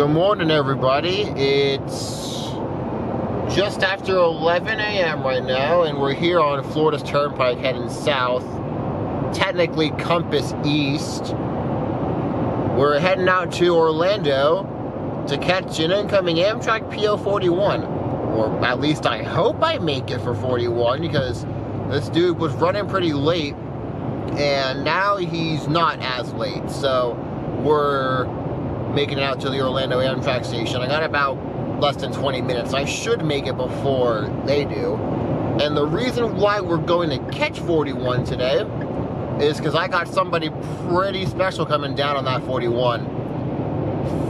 Good morning, everybody. It's just after 11 a.m. right now, and we're here on Florida's Turnpike heading south, technically compass east. We're heading out to Orlando to catch an incoming Amtrak PO41. Or at least I hope I make it for 41, because this dude was running pretty late, and now he's not as late. So we're making it out to the Orlando Amtrak station. I got about less than 20 minutes. I should make it before they do. And the reason why we're going to catch 41 today is because I got somebody pretty special coming down on that 41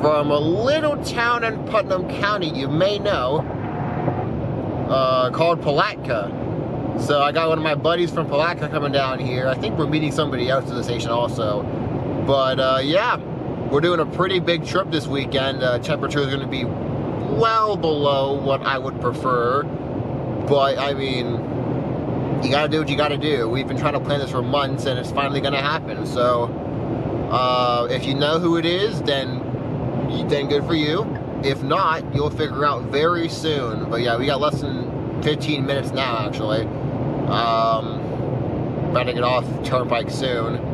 from a little town in Putnam County you may know, called Palatka. So I got one of my buddies from Palatka coming down here. I think we're meeting somebody else at the station also. But yeah, we're doing a pretty big trip this weekend. Temperature is going to be well below what I would prefer. But, I mean, you got to do what you got to do. We've been trying to plan this for months, and it's finally going to happen. So, if you know who it is, then good for you. If not, you'll figure out very soon. But yeah, we got less than 15 minutes now, actually. About to get off Turnpike soon.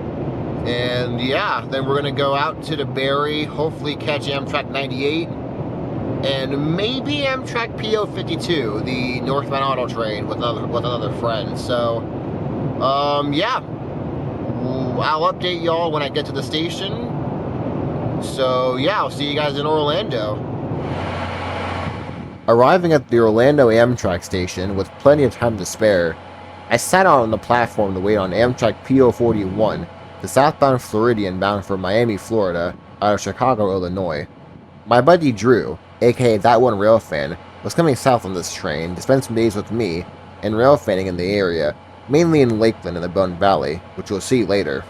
And yeah, then we're going to go out to the Berry, hopefully catch Amtrak 98, and maybe Amtrak PO52, the northbound auto train, with another friend. So, yeah, I'll update y'all when I get to the station. So yeah, I'll see you guys in Orlando. Arriving at the Orlando Amtrak station with plenty of time to spare, I sat out on the platform to wait on Amtrak PO41, the southbound Floridian bound for Miami, Florida, out of Chicago, Illinois. My buddy Drew, aka ThatOneRailfan, was coming south on this train to spend some days with me and railfanning in the area, mainly in Lakeland and the Bone Valley, which you'll see later.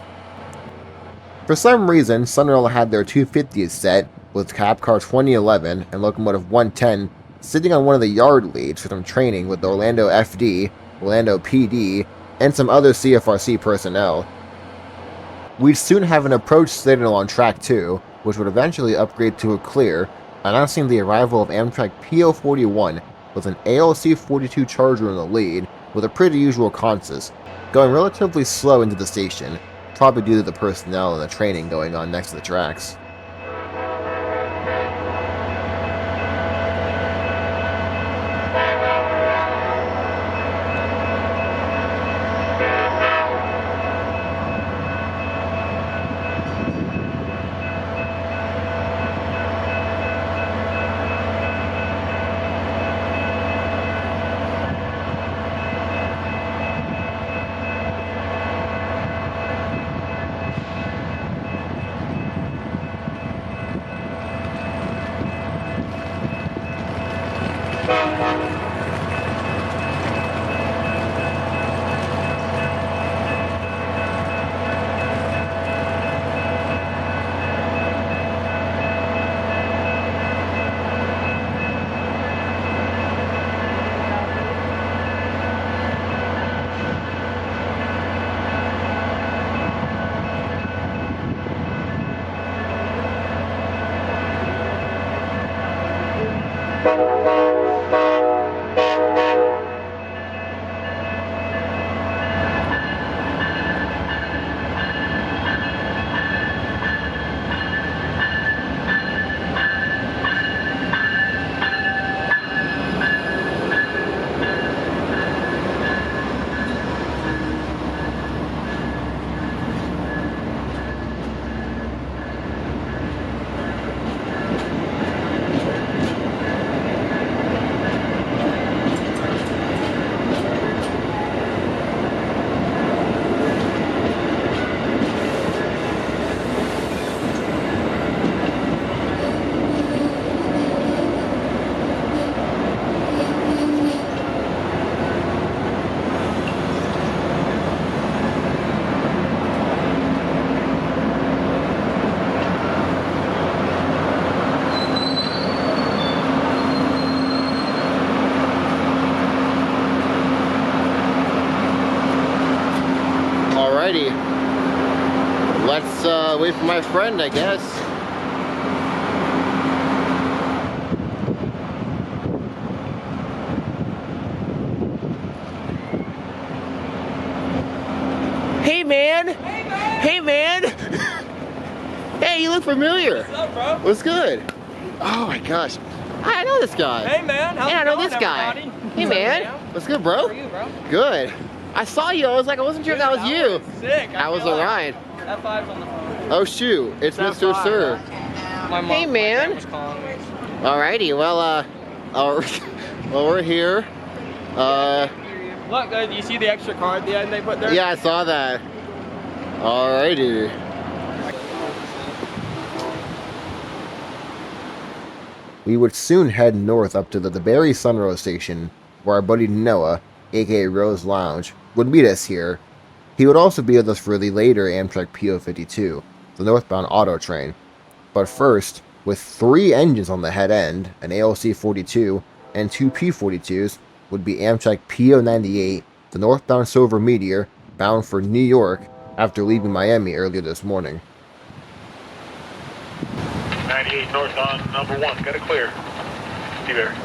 For some reason, Sunrail had their 250s set with cab car 2011 and locomotive 110 sitting on one of the yard leads for some training with the Orlando FD, Orlando PD, and some other CFRC personnel. We'd soon have an approach signal on track 2, which would eventually upgrade to a clear, announcing the arrival of Amtrak PO41 with an ALC-42 Charger in the lead with a pretty usual consist, going relatively slow into the station, probably due to the personnel and the training going on next to the tracks. Alrighty. Let's wait for my friend, I guess. look familiar. What's up, bro? What's good? Oh my gosh. I know this guy. Hey, man. How's Yeah, I it know going, this guy. everybody? Hey, man. What's good, bro? How are you, bro? Good. I saw you. I was like, I wasn't sure if that was you. Sick. That was Orion. That 5's on the phone. Oh, shoot. It's That Mr. five, Sir. My mom, Hey, man. was calling me. Alrighty. Well, well, we're here. Look, you see the extra card at the end they put there? Yeah, I saw that. Alrighty. We would soon head north up to the DeBerry Sunrose station, where our buddy Noah, aka Rose Lounge, would meet us here. He would also be with us for the later Amtrak PO52, the northbound auto train. But first, with 3 engines on the head end, an ALC 42 and 2 P42s, would be Amtrak PO98, the northbound Silver Meteor, bound for New York after leaving Miami earlier this morning. 98 north on number 1. Got it clear. Steve there.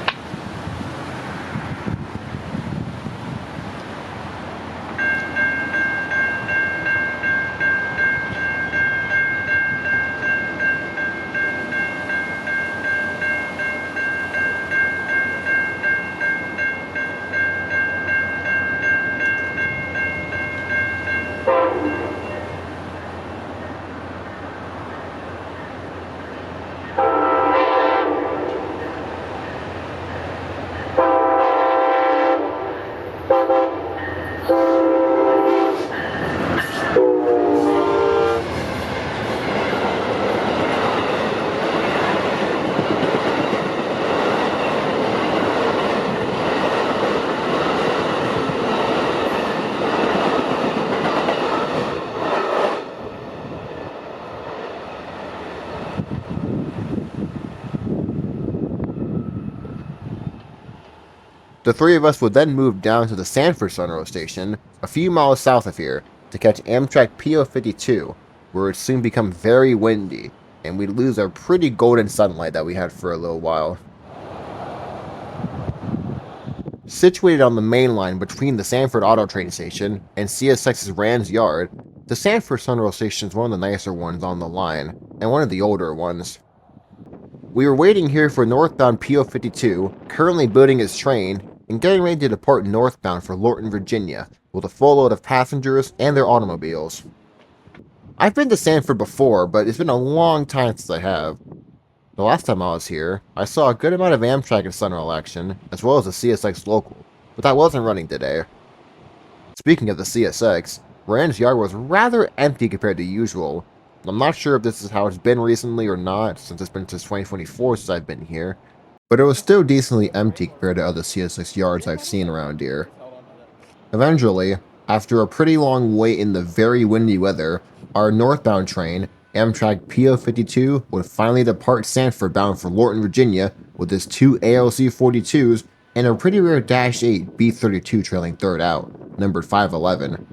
The 3 of us would then move down to the Sanford Sunrose station, a few miles south of here, to catch Amtrak PO52, where it would soon become very windy, and we'd lose our pretty golden sunlight that we had for a little while. Situated on the main line between the Sanford Auto Train Station and CSX's Rand's Yard, the Sanford Sunrose station is one of the nicer ones on the line, and one of the older ones. We were waiting here for northbound PO52, currently building his train, and getting ready to depart northbound for Lorton, Virginia, with a full load of passengers and their automobiles. I've been to Sanford before, but it's been a long time since I have. The last time I was here, I saw a good amount of Amtrak and Sunrail action, as well as the CSX local, but that wasn't running today. Speaking of the CSX, Rand's Yard was rather empty compared to usual. I'm not sure if this is how it's been recently or not, since it's been since 2024 since I've been here, but it was still decently empty compared to other CSX yards I've seen around here. Eventually, after a pretty long wait in the very windy weather, our northbound train, Amtrak PO52, would finally depart Sanford bound for Lorton, Virginia, with its 2 ALC 42s and a pretty rare Dash 8 B32 trailing third out, numbered 511.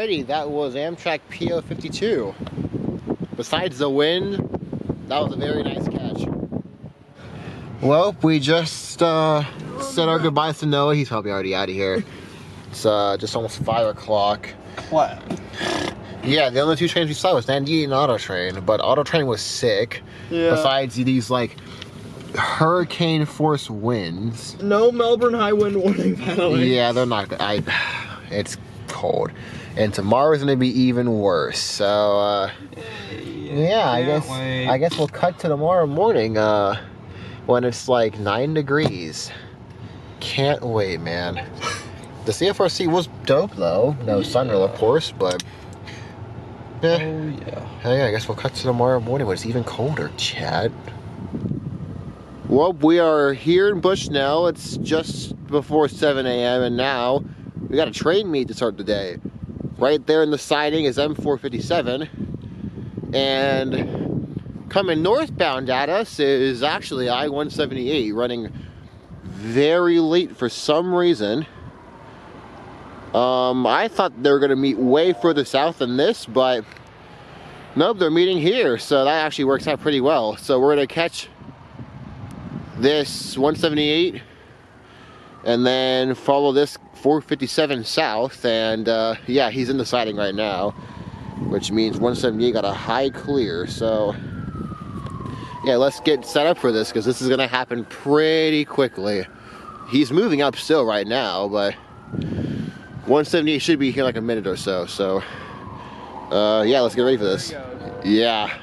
Alrighty, that was Amtrak PO52. Besides the wind, that was a very nice catch. Well, we just said our goodbyes to Noah. He's probably already out of here. It's just almost 5 o'clock. What? Yeah, the only two trains we saw was Nandini and Auto Train, but Auto Train was sick. Yeah. Besides these like hurricane force winds. No Melbourne high wind warning, by the way. Yeah, they're not. It's cold, and tomorrow's gonna be even worse. So yeah, I guess we'll cut to tomorrow morning when it's like 9 degrees. Can't wait, man. The CFRC was dope though. No sunrail, of course, but yeah. Oh yeah. Hey, I guess we'll cut to tomorrow morning when it's even colder, Chad. Well, we are here in Bushnell. It's just before 7 a.m. and now we got a train meet to start the day. Right there in the siding is M457, and coming northbound at us is actually I-178 running very late for some reason. I thought they were gonna meet way further south than this, but nope, they're meeting here, so that actually works out pretty well. So we're gonna catch this 178 and then follow this 457 south, and yeah, he's in the siding right now, which means 178 got a high clear. So yeah, let's get set up for this because this is gonna happen pretty quickly. He's moving up still right now, but 178 should be here like a minute or so. So yeah, let's get ready for this. Yeah.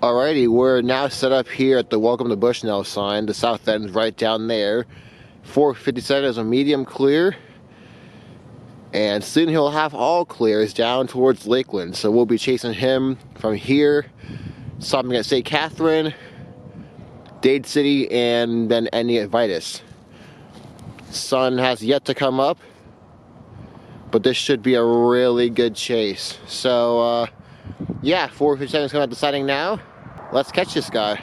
Alrighty, we're now set up here at the Welcome to Bushnell sign. The south end's right down there. 457 is a medium clear. And soon he'll have all clears down towards Lakeland. So we'll be chasing him from here, stopping at St. Catherine, Dade City, and then ending at Vitus. Sun has yet to come up, but this should be a really good chase. So, yeah, 457 is coming out the siding now. Let's catch this guy.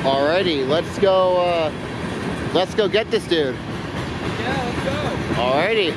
Alrighty, let's go get this dude. Yeah, let's go. Alrighty.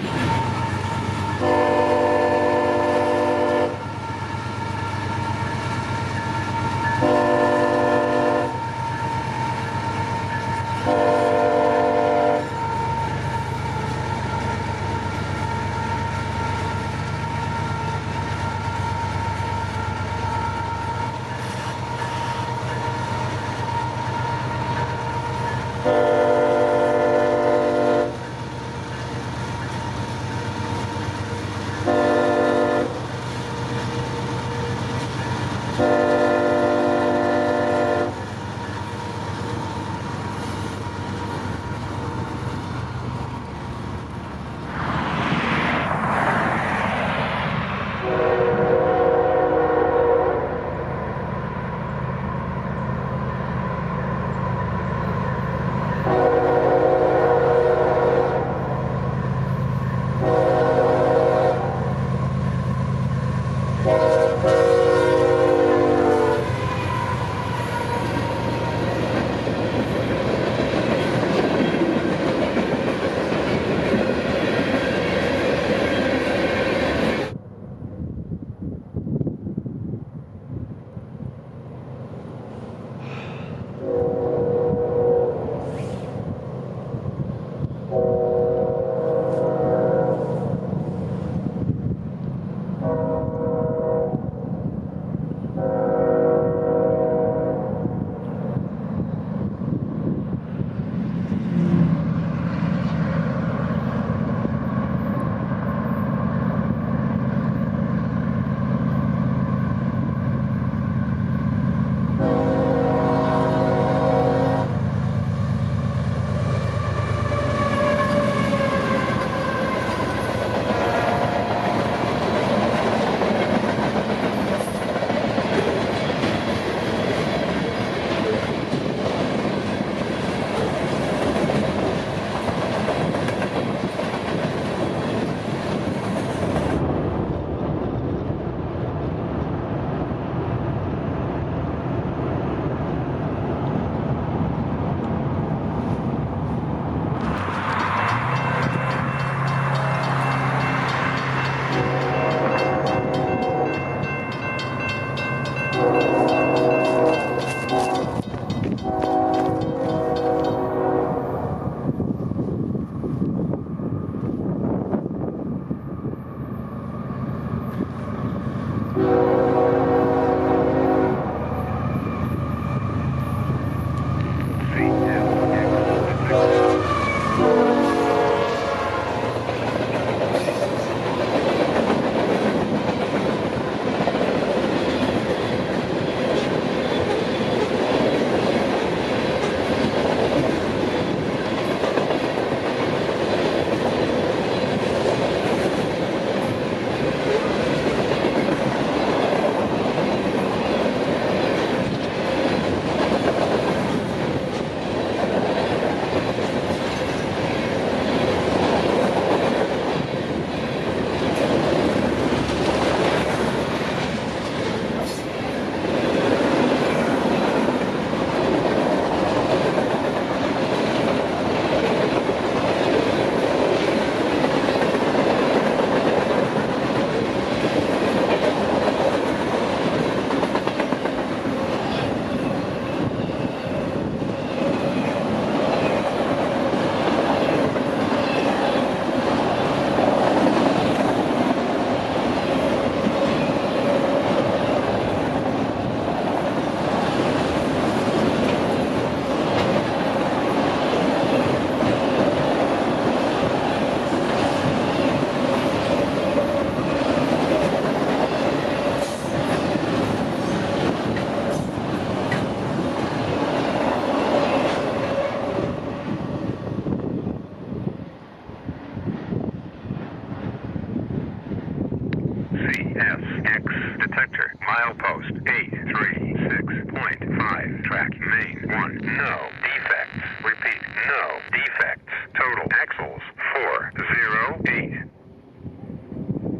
CSX detector, milepost 836.5, track main 1, no defects. Repeat, no defects. Total axles 408.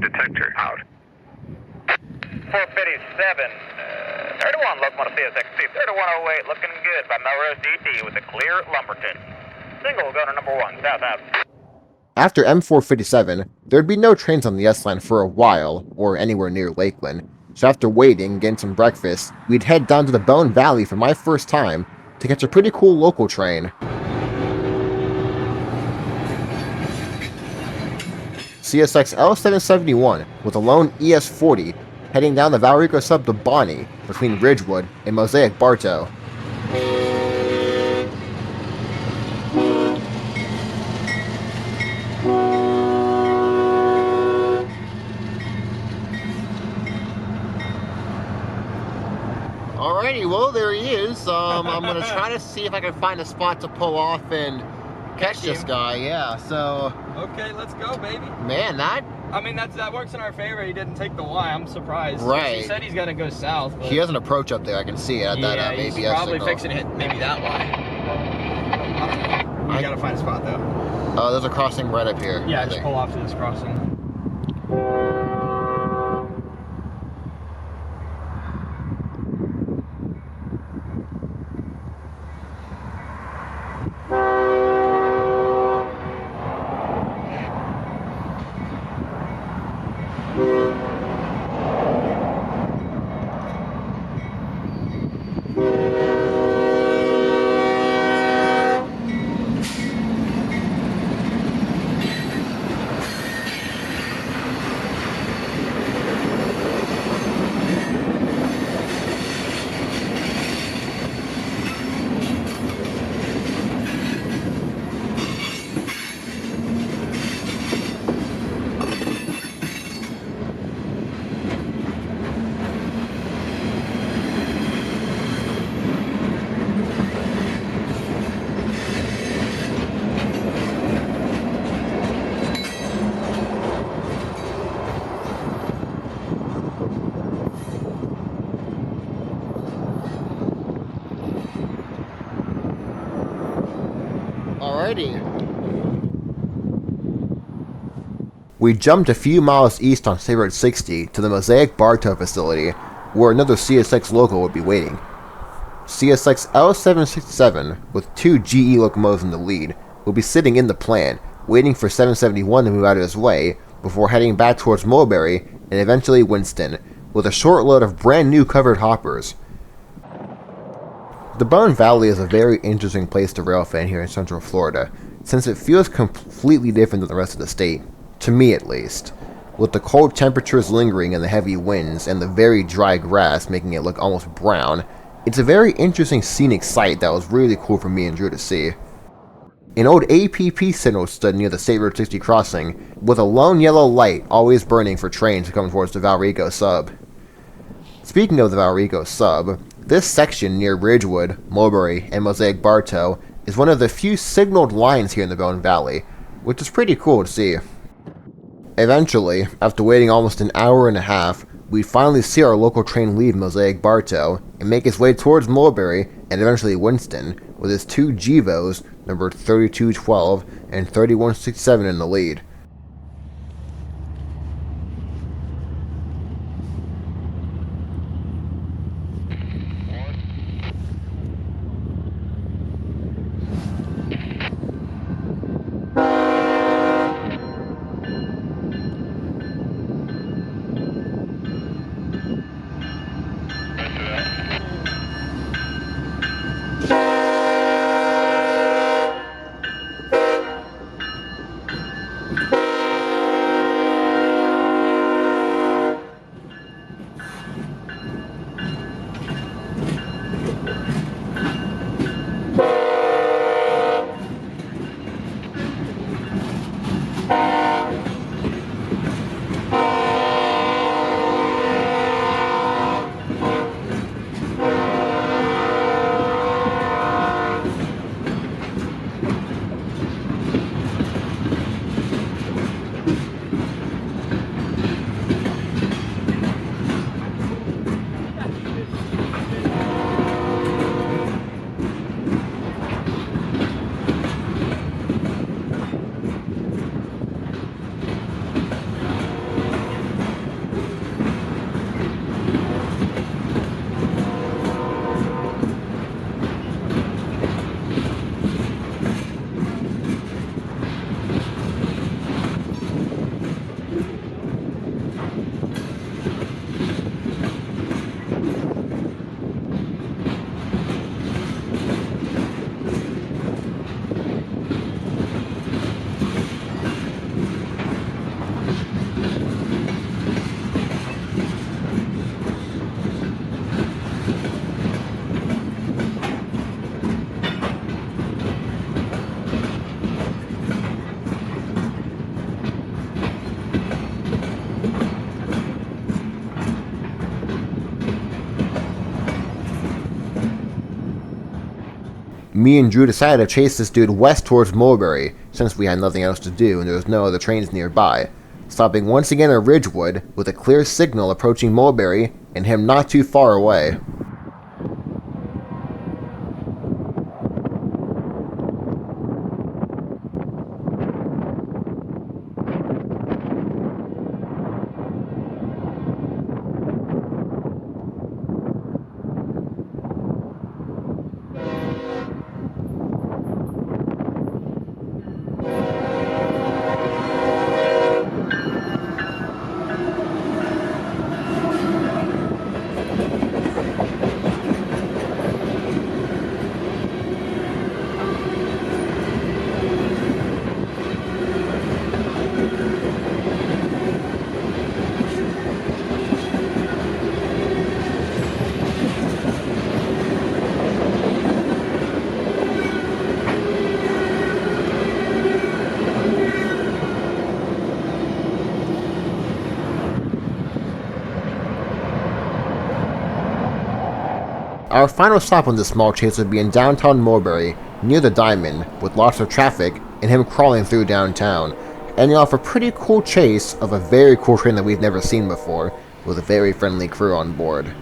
Detector out. 457, 31 locomotive CSXC 3108, looking good by Melrose DT with a clear at Lumberton. Single going to number 1, south out. After M457, there'd be no trains on the S Line for a while, or anywhere near Lakeland, so after waiting and getting some breakfast, we'd head down to the Bone Valley for my first time to catch a pretty cool local train. CSX L771 with a lone ES40 heading down the Valrico sub to Bonnie between Ridgewood and Mosaic Bartow. Alrighty, well there he is. I'm gonna try to see if I can find a spot to pull off and catch this guy. Yeah, so Okay, let's go, baby. man, that I mean, that works in our favor. He didn't take the Y. I'm surprised. Right. He said he's gonna go south. But he has an approach up there. I can see it at yeah, that he's ABS probably signal. fixing to hit maybe that Y. We gotta find a spot though. There's a crossing right up here. Yeah, I just think. pull off to this crossing. Alrighty. We jumped a few miles east on Saywer 60 to the Mosaic Bartow facility, where another CSX local would be waiting. CSX L767, with 2 GE locomotives in the lead, will be sitting in the plant, waiting for 771 to move out of his way, before heading back towards Mulberry and eventually Winston, with a short load of brand new covered hoppers. The Bone Valley is a very interesting place to railfan here in Central Florida, since it feels completely different than the rest of the state, to me at least. With the cold temperatures lingering and the heavy winds and the very dry grass making it look almost brown, it's a very interesting scenic sight that was really cool for me and Drew to see. An old APP signal stood near the Saywer 60 crossing, with a lone yellow light always burning for trains coming towards the Valrico sub. Speaking of the Valrico sub, this section near Ridgewood, Mulberry, and Mosaic Bartow is one of the few signaled lines here in the Bone Valley, which is pretty cool to see. Eventually, after waiting almost an hour and a half, we finally see our local train leave Mosaic Bartow and make its way towards Mulberry and eventually Winston, with its 2 GEVOs, numbered 3212 and 3167 in the lead. Me and Drew decided to chase this dude west towards Mulberry, since we had nothing else to do and there was no other trains nearby, stopping once again at Ridgewood with a clear signal approaching Mulberry and him not too far away. Our final stop on this small chase would be in downtown Mulberry, near the Diamond, with lots of traffic and him crawling through downtown, ending off a pretty cool chase of a very cool train that we've never seen before, with a very friendly crew on board.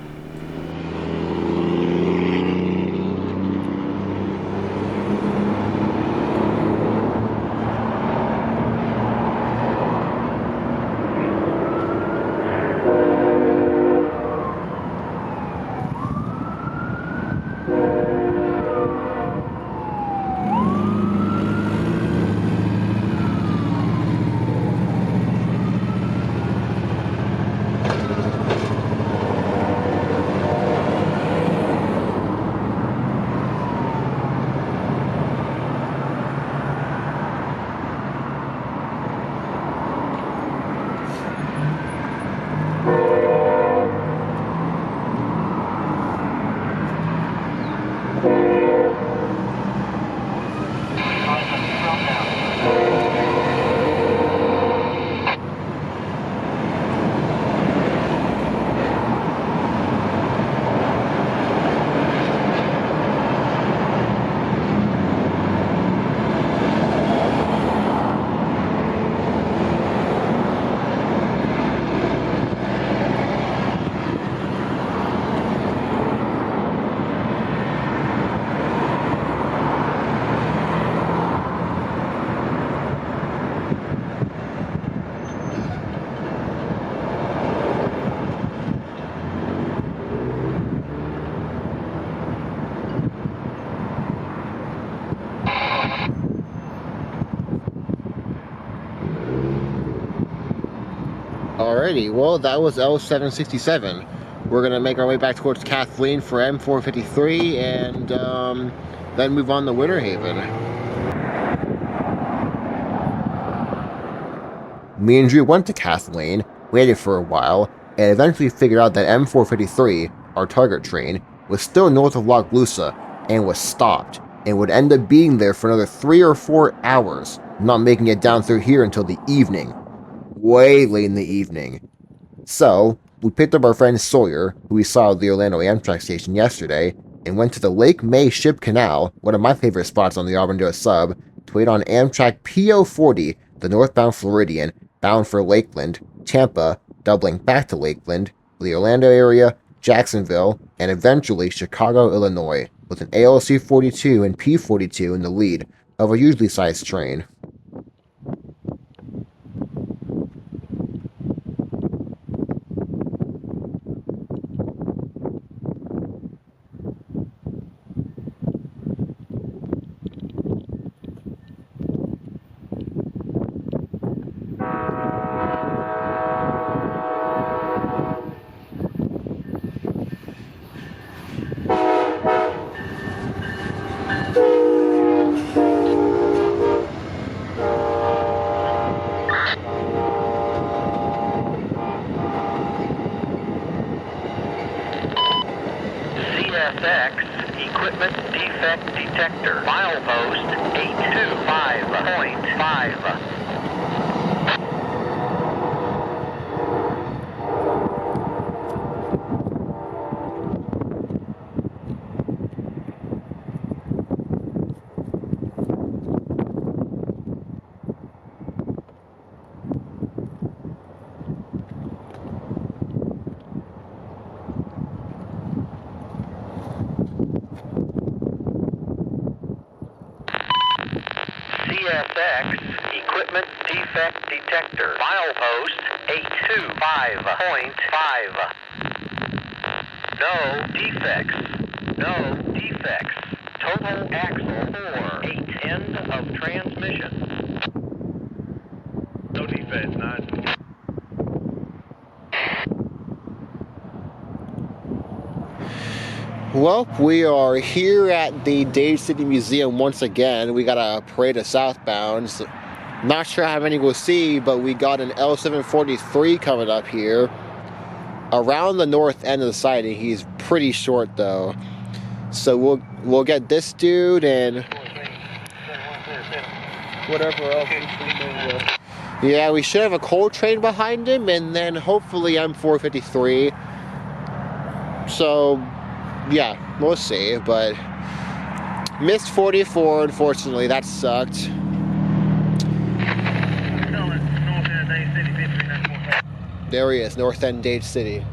Alrighty, well, that was L767. We're going to make our way back towards Kathleen for M453 and then move on to Winter Haven. Me and Drew went to Kathleen, waited for a while, and eventually figured out that M453, our target train, was still north of Wockloosa and was stopped, and would end up being there for another 3 or 4 hours, not making it down through here until the evening. Way late in the evening. So, we picked up our friend Sawyer, who we saw at the Orlando Amtrak station yesterday, and went to the Lake May Ship Canal, one of my favorite spots on the Auburndale sub, to wait on Amtrak PO40, the northbound Floridian, bound for Lakeland, Tampa, doubling back to Lakeland, the Orlando area, Jacksonville, and eventually Chicago, Illinois, with an ALC 42 and P42 in the lead of a usually sized train. CSX Equipment Defect Detector, milepost 825.5. CSX Equipment Defect Detector. Milepost 825.5. No defects. No defects. Total axle 4. 8. End of transmission. No defense, nice. Well, we are here at the Dade City Museum once again. We got a parade of southbounds. Not sure how many we'll see, but we got an L743 coming up here around the north end of the siding. He's pretty short though, so we'll get this dude and Whatever else is with. yeah, we should have a coal train behind him, and then hopefully M453. So yeah, we'll see, but missed 44, unfortunately. That sucked. There he is, north end Dade City.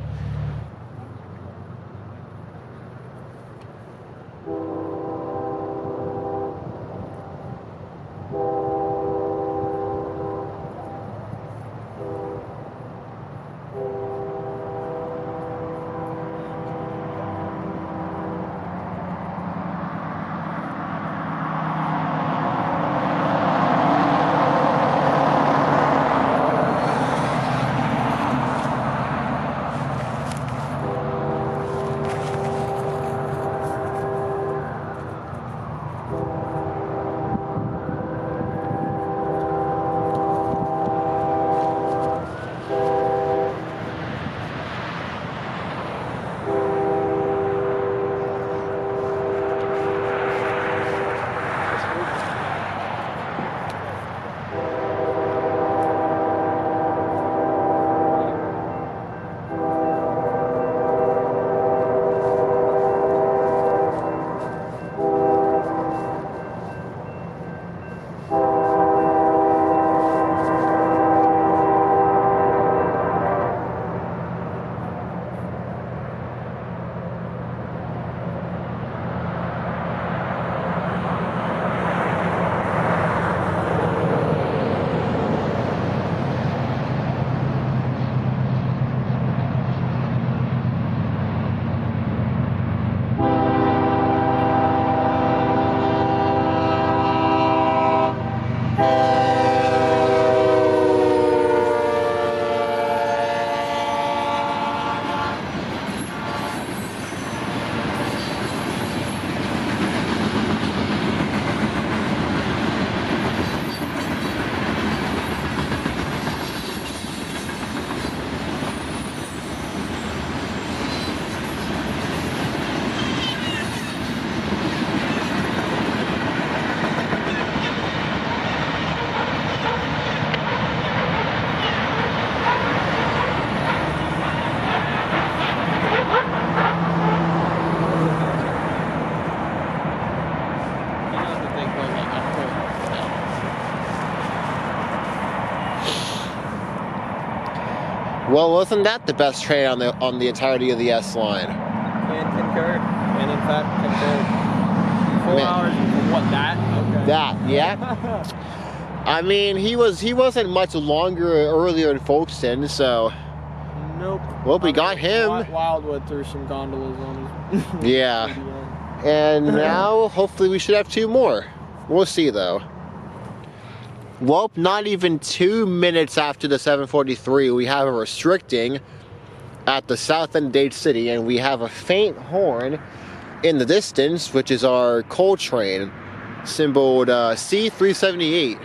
Well, wasn't that the best train on the entirety of the S Line? And concur. And in fact, concur. 4 Man. hours for what, that? Okay. That, yeah. I mean, he wasn't much longer earlier in Folkestone, so Nope. well, we got him. Wildwood threw some gondolas on his. Yeah. And now, hopefully, we should have 2 more. We'll see, though. Well, not even 2 minutes after the 743, we have a restricting at the south end of Dade City, and we have a faint horn in the distance, which is our coal train, symboled C378,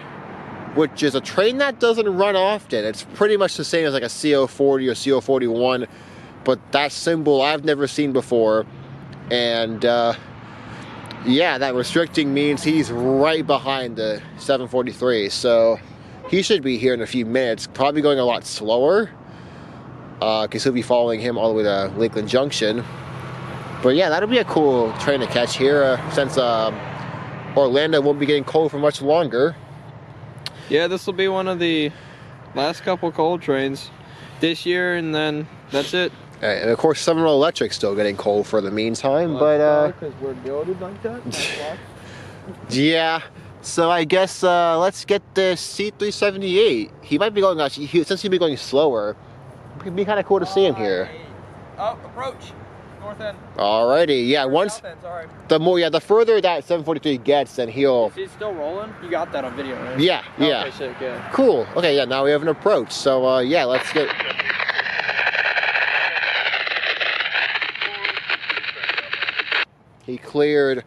which is a train that doesn't run often. It's pretty much the same as like a CO40 or CO41, but that symbol I've never seen before. And yeah, that restricting means he's right behind the 743, so he should be here in a few minutes, probably going a lot slower, because he'll be following him all the way to Lakeland Junction. But yeah, that'll be a cool train to catch here, since Orlando won't be getting cold for much longer. Yeah, this will be one of the last couple coal trains this year, and then that's it. And of course, Seminole Electric's still getting coal for the meantime, but because we're goaded like that. yeah, So I guess let's get the C378. He might be going, since he'd be going slower, it'd be kind of cool to see him here. Oh, approach. North end. Alrighty, yeah, once, South end, sorry. the further that 743 gets, then he'll... Is he still rolling? You got that on video, right? Yeah, yeah. Okay, sick, yeah. Cool. Okay, yeah, now we have an approach. So, yeah, let's get... He cleared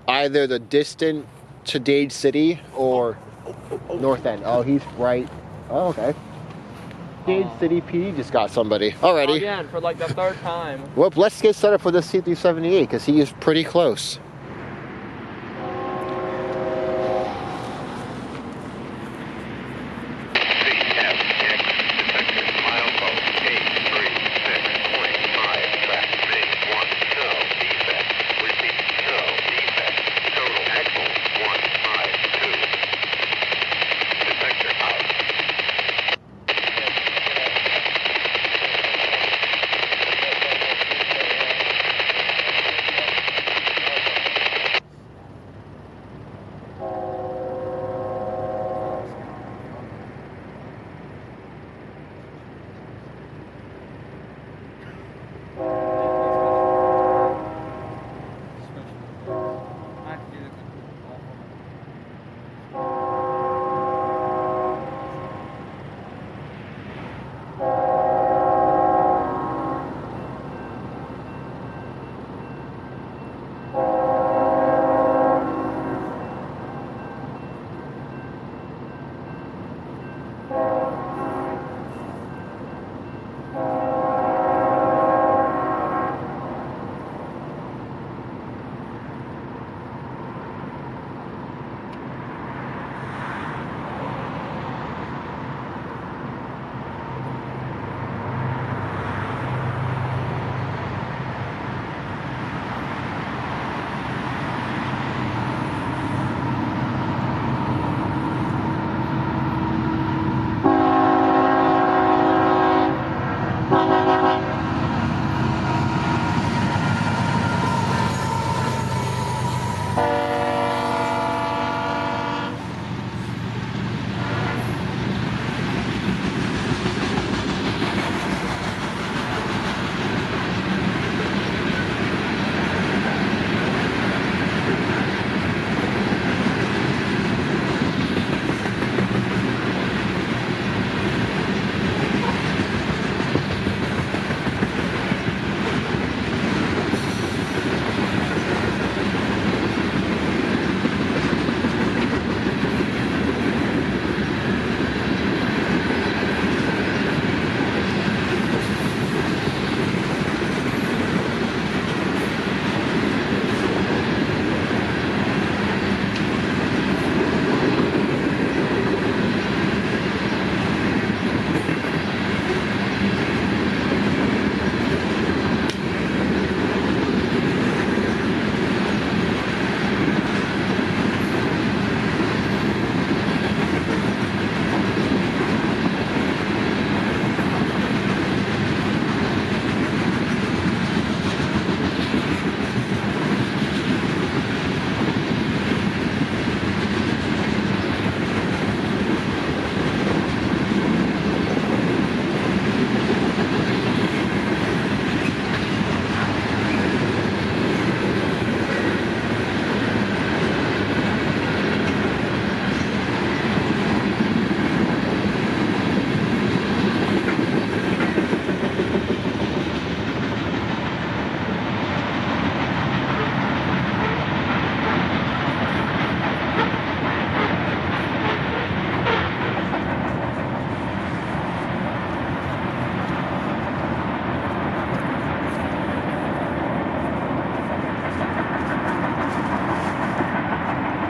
either the distant to Dade City or North End. Oh, he's right. Oh, okay. Dade City PD just got somebody. Alrighty. Again, for like the third time. Well, let's get set up for the C378 because he is pretty close.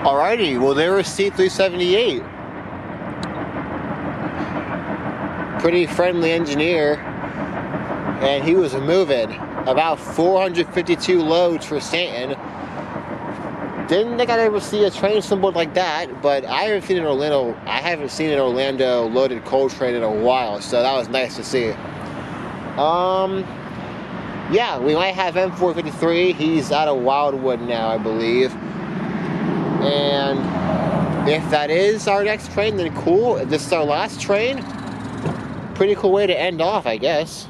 Alrighty, well there was C378. Pretty friendly engineer, and he was moving about 452 loads for Stanton. Didn't think I'd ever see a train assembled like that, but I haven't seen an Orlando loaded coal train in a while, so that was nice to see. Yeah, we might have M453. He's out of Wildwood now, I believe. And If that is our next train, then cool. If this is our last train, pretty cool way to end off, I guess.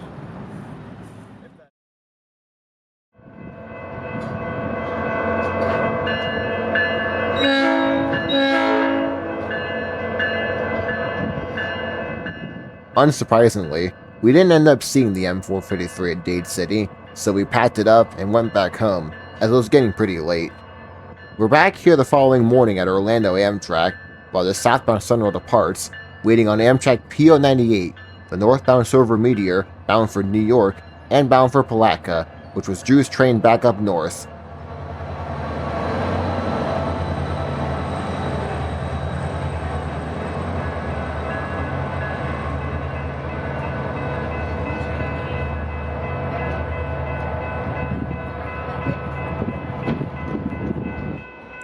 Unsurprisingly, we didn't end up seeing the M453 at Dade City, so we packed it up and went back home, as it was getting pretty late. We're back here the following morning at Orlando Amtrak, while the southbound Sunrail departs, waiting on Amtrak PO98, the northbound Silver Meteor, bound for New York, and bound for Palatka, which was Drew's train back up north.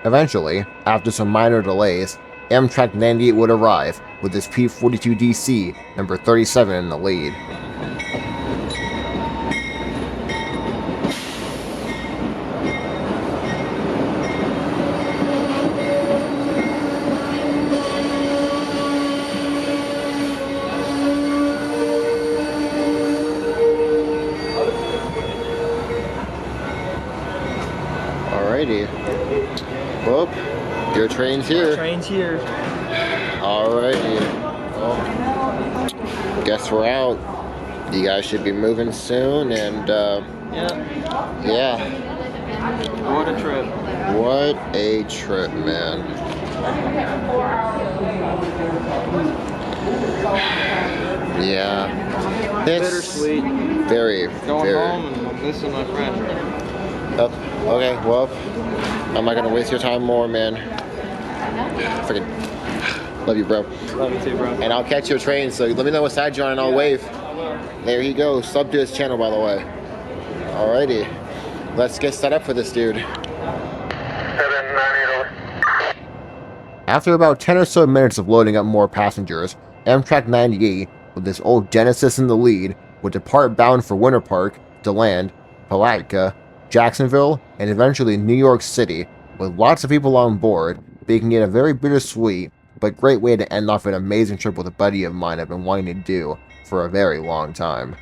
Eventually, after some minor delays, Amtrak 98 would arrive, with its P42DC number 37 in the lead. Alrighty. Well, your train's here. Train's here. Alrighty. Well, guess we're out. You guys should be moving soon, and yeah. What a trip. What a trip, man. Yeah. Bittersweet. Very, Going very. home and missing my friend. Oh, okay, well, I'm not gonna waste your time more, man. Freaking love you, bro. Love you too, bro. And I'll catch your train, so let me know what side you're on and I'll wave. There he goes. Sub to his channel, by the way. Alrighty. Let's get set up for this dude. 798 over. After about 10 or so minutes of loading up more passengers, Amtrak 98, with this old Genesis in the lead, would depart bound for Winter Park, DeLand, Palatka, Jacksonville, and eventually New York City, with lots of people on board, making it a very bittersweet but great way to end off an amazing trip with a buddy of mine I've been wanting to do for a very long time.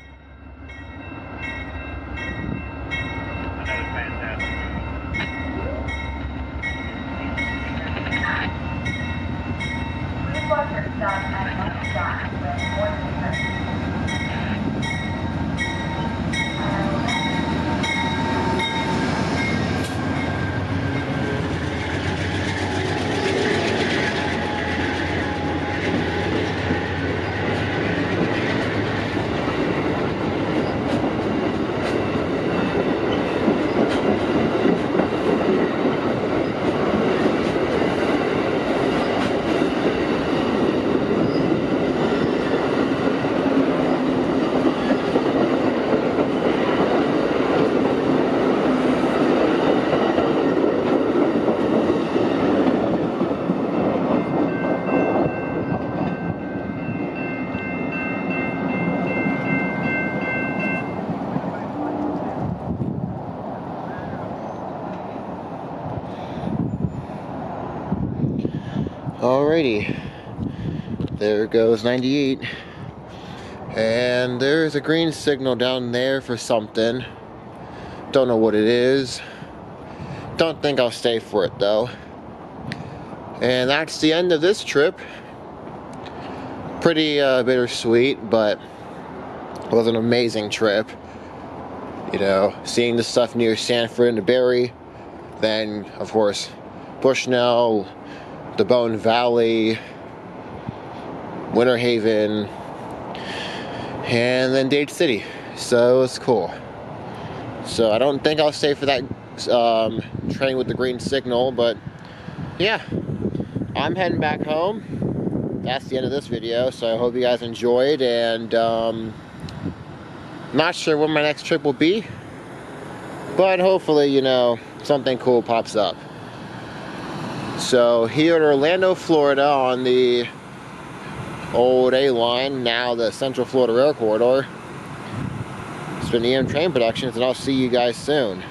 Alrighty, there goes 98, and there's a green signal down there for something. Don't know what it is. Don't think I'll stay for it though. And that's the end of this trip. Pretty bittersweet, but it was an amazing trip. You know, seeing the stuff near Sanford and Barry, then of course Bushnell, the Bone Valley, Winter Haven, and then Dade City. So it's cool. So I don't think I'll stay for that train with the green signal, but yeah, I'm heading back home. That's the end of this video, so I hope you guys enjoyed, and not sure when my next trip will be, but hopefully, you know, something cool pops up. So here in Orlando, Florida, on the old A Line, now the Central Florida Rail Corridor, it's been EM Train Productions, and I'll see you guys soon.